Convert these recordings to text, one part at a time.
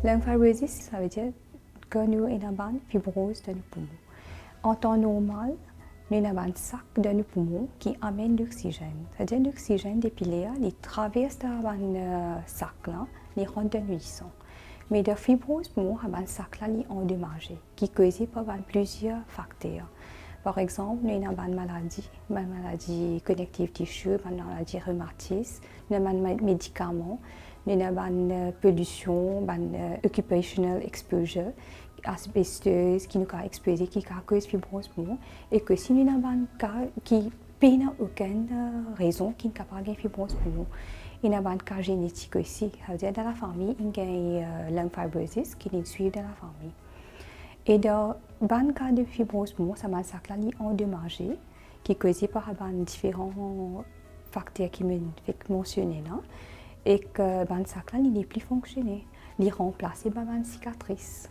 Lymphobiosis, ça veut dire que nous avons une fibrose dans nos poumons. En temps normal, nous avons un sac dans nos poumons qui amène l'oxygène. C'est-à-dire l'oxygène depuis l'air, il traverse dans sac là, il rentre dans le sang. Mais la fibrose poumon a un sac là, il est endommagé, qui est causé par plusieurs facteurs. Par exemple, nous avons une maladie connective tissu, une maladie rhumatisme, nous avons des médicaments, nous avons une pollution, une occupational exposure, asbesteuse qui nous a exposé, qui a causé fibrose poumon, et que si nous avons un cas qui n'a aucune raison qui n'a pas de fibrose poumon, il y a un cas génétique aussi. C'est-à-dire dans la famille, il y a lymphobiosis qui est suivi dans la famille. Et dans le cas de fibrose poumon, c'est un sac endommagé qui est causé par différents facteurs qui me mentionné là, et que le sac là n'est plus fonctionné. Il est remplacé par une cicatrice.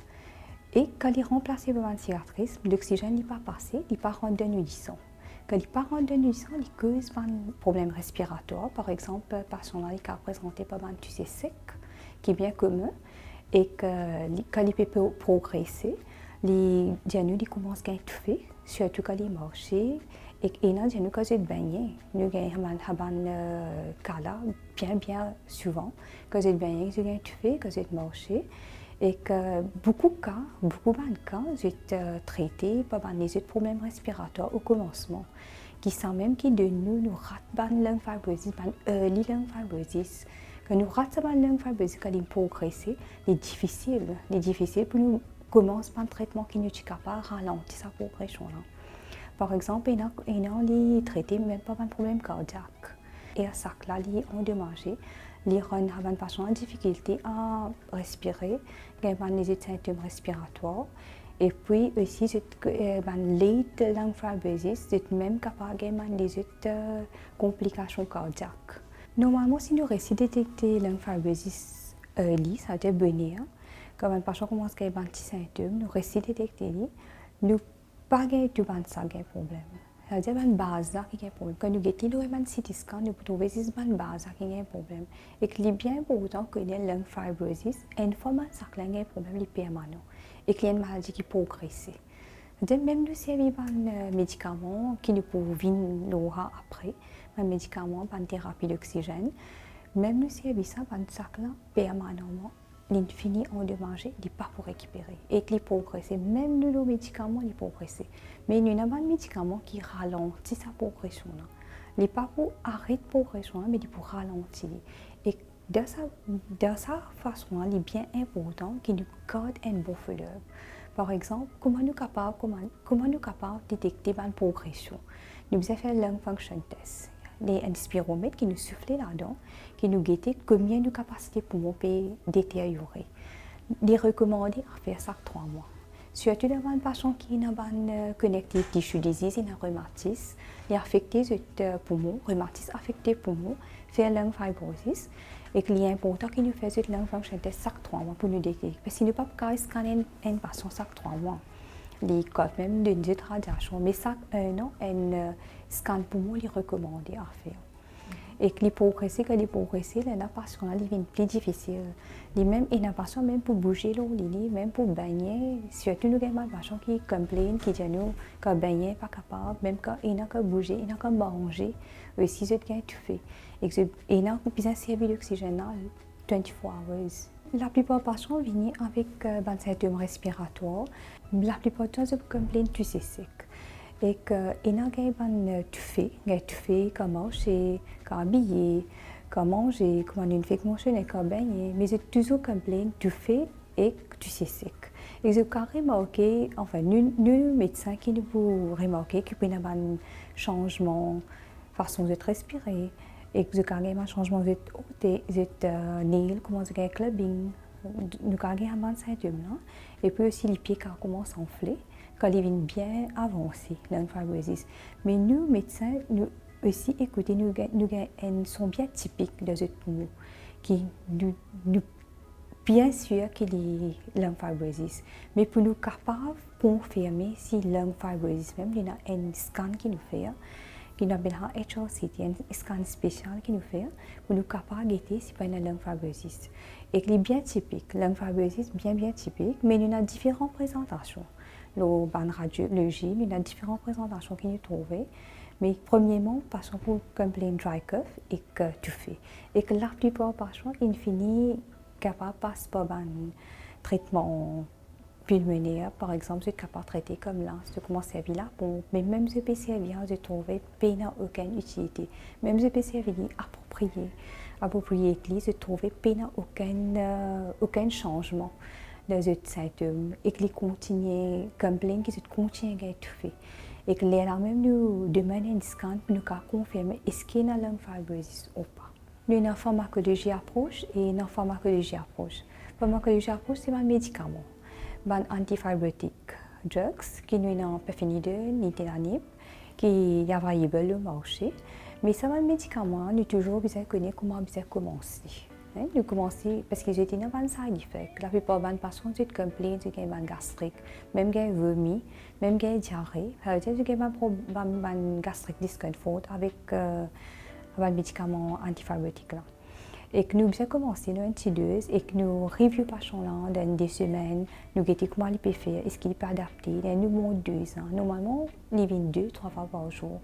Et quand il est remplacé par une cicatrice, l'oxygène n'est pas passé, il n'est pas rentré dans le sang. Quand il part rentre dans le sang, il cause un problème respiratoire. Par exemple, le patient là, il est présenté par un tussé sec, qui est bien commun, et que quand il peut progresser, les diagnostics commencent à étouffer, surtout quand il marche. Et il y a des diagnostics qui baigner. Nous avons un cas là, bien souvent, quand il baigner, ils ont étouffé, quand il marche. Et que beaucoup de cas sont traités par des problèmes respiratoires au commencement, qui sont même qui de nous ratent la lymphobiosis, la early lymphobiosis. Quand nous ratons la lymphobiosis, quand il progresse, c'est difficile pour nous commencer par un traitement qui nous est capable de ralentir sa progression. Par exemple, il y a des traités même pas un problème cardiaque. Et à ça, là, il est endommagé. Les gens ont une patiente en difficulté à respirer, ils ont des symptômes respiratoires. Et puis aussi, late lymphobiosis, c'est même capable de des complications cardiaques. Normalement, si nous réussissons à détecter la lymphobiosis early, ça veut dire bonne, quand un patient commence à avoir des symptômes, nous réussissons à détecter, nous n'avons pas de problème. C'est-à-dire que c'est une base qui a un problème. Quand nous avons un CT scan, nous trouvons que c'est une base qui a un problème. Et qu'il est bien important que la lymphobiosis, une fois que ça a un problème permanent, et qu'il y a une maladie qui progresse. C'est-à-dire même nous servons un médicament qui nous peut venir après, un médicament, une thérapie d'oxygène, même nous servons ça, un sac là, permanemment. Il finit endommagé, il n'est pas pour récupérer. Et il progresse. Même nos médicaments, il progresse. Mais nous avons un médicament qui ralentit sa progression. Il n'est pas pour arrêter la progression, mais il pour ralentir. Et de sa façon, il est bien important qu'il nous garde un bon follow-up. Par exemple, comment nous sommes capables de détecter une progression? Nous avons fait lung function test. Un spiromètre qui nous souffle là-dedans, qui nous guette combien de capacités poumons peut détériorer. Il est recommandé à faire ça 3 mois. Surtout dans un patient qui a une connective tissue disease, une rhumatisme, il est affecté les poumons, rhumatisme affecté les poumons, fait lung fibrosis, et qu'il est important qu'il nous fasse une lung function test chaque 3 mois pour nous détecter. Parce qu'il ne peut pas scanner un patient chaque 3 mois. Les cas même d'une radiation, mais chaque 1 an, un scan poumon est recommandé à faire. Et que les progresser, la patient devient plus difficile. Même une patient même pour bouger même pour baigner, surtout nous avons des patients qui complainent, qui disent nous que baigner pas capable, même quand il n'a qu'à bouger, il n'a qu'à manger, aussi c'est bien étouffé. Et il n'a besoin de servir d'oxygène 24 heures. La plupart des patients viennent avec des symptômes respiratoires. La plupart du temps, ils complainent du sec. Et qu'il y a un étouffé, comme marcher, comme habiller, comme manger, comme une fait manger, comme baigner. Mais ils toujours complainent du fait et du sec. Et ils ont remarqué, enfin, nous médecins qui nous remarqué qu'il y a un changement de façon de respirer. Et que vous avez un changement de nail, comment vous avez clubbing, nous avons un symptôme là. Et puis aussi les pieds qui commencent à enfler, quand ils viennent bien avancés, la lymphobiosis. Mais nous, médecins, nous aussi, écoutez, nous sont bien typiques de ce poumon, qui nous bien sûr qu'il y a lymphobiosis. Mais pour nous capables de confirmer si lymphobiosis, même il y a un scan qui nous fait, qui nous appelle HRCT, un scan spécial qui nous fait pour nous capables de guetter si pas une langue fibrosis. Et qui est bien typique, langue fibrosis bien typique, mais nous avons différentes présentations. Le ban radiologie, nous avons différentes présentations qui nous trouvent. Mais premièrement, passons pour complaint dry cough et que tu fais. Et que la plupart des patients, ils finissent capable de passer par un traitement pulmonaire, par exemple, je suis capable de traiter comme là, je commence à servir là, bon, mais même ce PCV, je trouve pas aucune utilité. Même ce PCV approprié, je trouve pas aucun changement dans ce symptôme et que les continue comme plein qui se continue à étouffer. Et que là même nous demandons un scan pour nous confirmer est-ce qu'il y a une langue fibrosis ou pas. Nous avons une pharmacologie approche et une pharmacologie approche. Pharmacologie approche, c'est un médicament. Un antifibrotique drugs qui nous ont pirfenidone, nintedanib, qui est available sur le marché. Mais ça un médicament, nous toujours besoin de connaître comment bien commencer. Nous commençons parce que j'ai un side effect. La plupart des patients ont complaints de un gastrique, même des vomi, même des diarrhée. Ça veut dire que un gastrique discomfort avec un médicament antifibrotique là. Et que nous avons commencé nos antidotes et que nous reviewons les patients là dans des semaines, nous regardons comment il peut faire, est-ce qu'il peut adapter, nous montrons 2 ans. Normalement, il vient 2-3 fois par jour.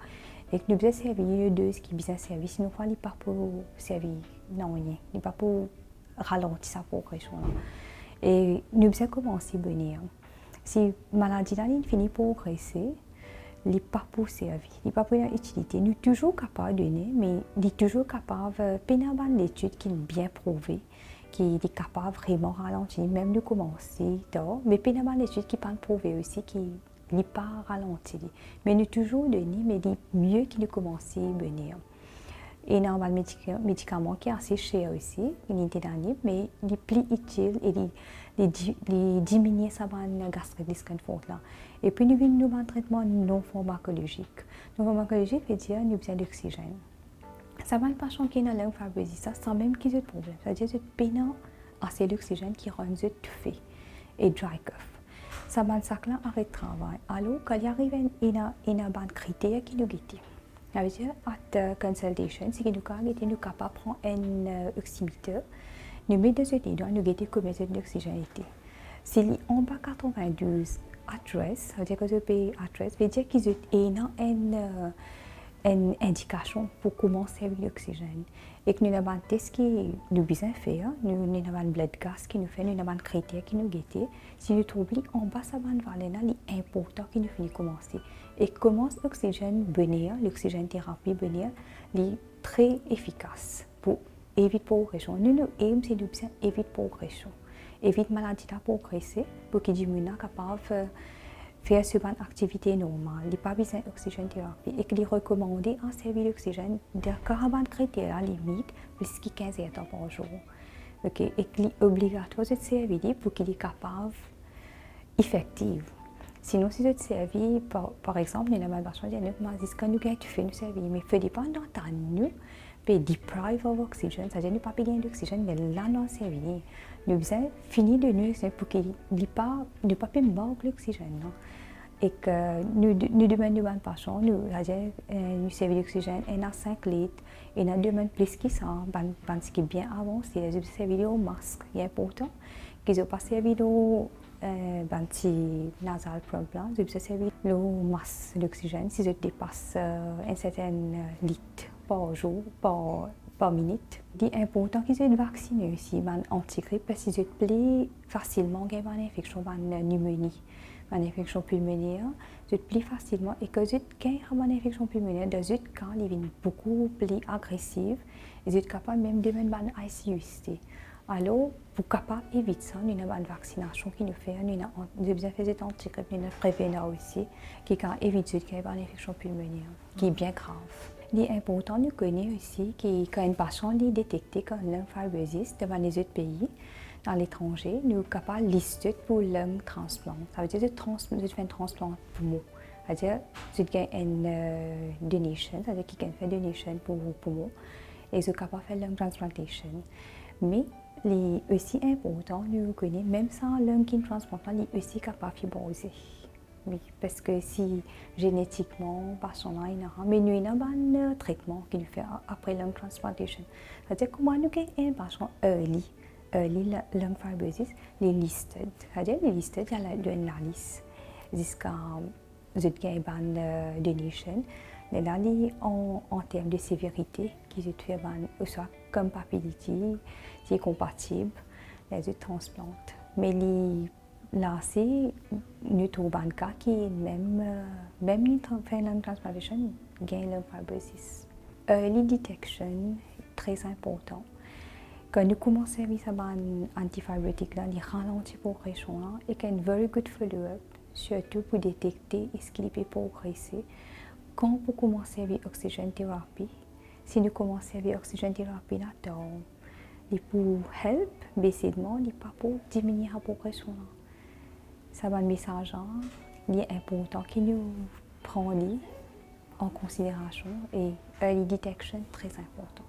Et que nous avons servi les 2 qui bien servi, sinon il ne pas pour servir, non, il n'est pas pour ralentir sa progression là. Et nous avons commencé à venir. Si la maladie là finit par progresser, il n'est pas pour servir, il n'est pas pour utilité. Nous sommes toujours capables de donner, mais il est toujours capable de faire une étude qui est bien prouvée, qui est capable vraiment de ralentir, même de commencer tard, mais une étude qui n'est pas prouvée aussi, qui n'est pas ralentie. Mais nous toujours donné, mais il est mieux qu'il ne commence à venir. Et il y a un médicament qui est assez cher aussi, il est indéniable, mais il est plus utile et il diminue sa gastrique discomfort là. Et puis nous avons un traitement non pharmacologique. Non pharmacologique veut dire nous avons besoin d'oxygène. Ça va pas changer dans la fibrosis, ça sans même qu'ils aient de problème. C'est-à-dire que c'est assez d'oxygène qui rend étouffé et dry cough. Ça va ça là arrête de travail. Alors quand il arrive il y a un critère qui nous guette. Ça veut dire at consultation, c'est que nous sommes capables de prendre un oxymètre, nous mettons dans le doigt, nous guetter combien d'oxygène était. S'il est en bas 92 adresse, ça veut dire que je paye adresse, ça veut dire qu'ils ont une indication pour comment servir l'oxygène. Et que nous avons un test qui nous besoin faire, nous avons un blood gas qui nous fait, nous avons un critère qui nous guette. Si nous trouvons en bas ça valeur là, il est important que nous finissions commencer. Et comment l'oxygène venir, l'oxygène thérapie venir, est très efficace pour éviter la progression. Nous aimons c'est d'obtenir éviter la progression. Éviter la maladie de progresser pour qu'il diminue capable de faire une activité normale. Il n'y a pas besoin d'oxygène thérapie et qu'il est recommandé en servir l'oxygène de 40 critères à la limite plus que 15 heures par jour. Okay? Et qu'il est obligatoire de servir pour qu'il est capable effectif. Sinon, si tu servis, par exemple, nous avons besoin de nous quand nous avons fait nous servir, mais il faut dépendre de nous, puis deprive of oxygen, c'est-à-dire nous pas gagner d'oxygène, mais là nous servir. Nous avons fini de nous pour qu'il n'y pas manque l'oxygène. Et que nous demandons aux patients, nous servons l'oxygène, il y a 5 litres, et nous demandons plus que ça, ce qui est bien avancé, nous servons au masque, il est important qu'ils n'ont pas servi petit nasal problem, je vais servir le masse d'oxygène si je dépasse un certain litre par jour, par minute. Il est important qu'ils soient vaccinés aussi, une antigrippe, parce qu'ils plus facilement une infection, une pneumonie, une infection pulmonaire, plus facilement, et que quand une infection pulmonaire, dans ce cas, ils viennent beaucoup plus agressifs, ils sont capables même de mettre une ICU. Alors, pour capable éviter ça, nous avons une vaccination qui nous fait, nous avons besoin de faire des antigrippes, nous avons prévenir aussi, qui quand éviter qu'il y ait une infection pulmonaire, qui est bien grave. Il est important de connaître aussi que quand un patient est détecté comme lung fibrosis dans les autres pays, dans l'étranger, nous sommes capables de lister pour lung transplant. Ça veut dire que nous faisons un transplant poumon. C'est-à-dire que nous avons une donation, c'est-à-dire qu'il fait une donation pour vos poumons, et nous sommes capables de faire lung transplantation. Mais il est aussi important de connaître, même sans lung transplantation, il est aussi capable de fibroser. Oui, parce que si génétiquement, patient là, mais nous avons un traitement qu'il fait après lung transplantation. C'est-à-dire comment nous avons un patient early lung fibrosis, les listed. C'est-à-dire les listed, il y a une liste jusqu'à une donation. Mais là, en termes de sévérité, qui se fait soit compatibility, qui est compatible, les autres transplantes. Mais là, c'est nous trouvons un cas qui est même nous fait lung transplantation, gain lung fibrosis. Early detection, très important. Quand nous commençons à faire un antifibrotique, là, il ralentit la progression là, et qu'il y a une very good follow-up, surtout pour détecter est-ce qu'il peut progresser. Quand vous commencez avec l'oxygène thérapie, si nous commençons avec l'oxygène thérapie, là, il peut help, baissément, il pas pour diminuer la progression. C'est un message important qui nous prend en considération et early detection très important.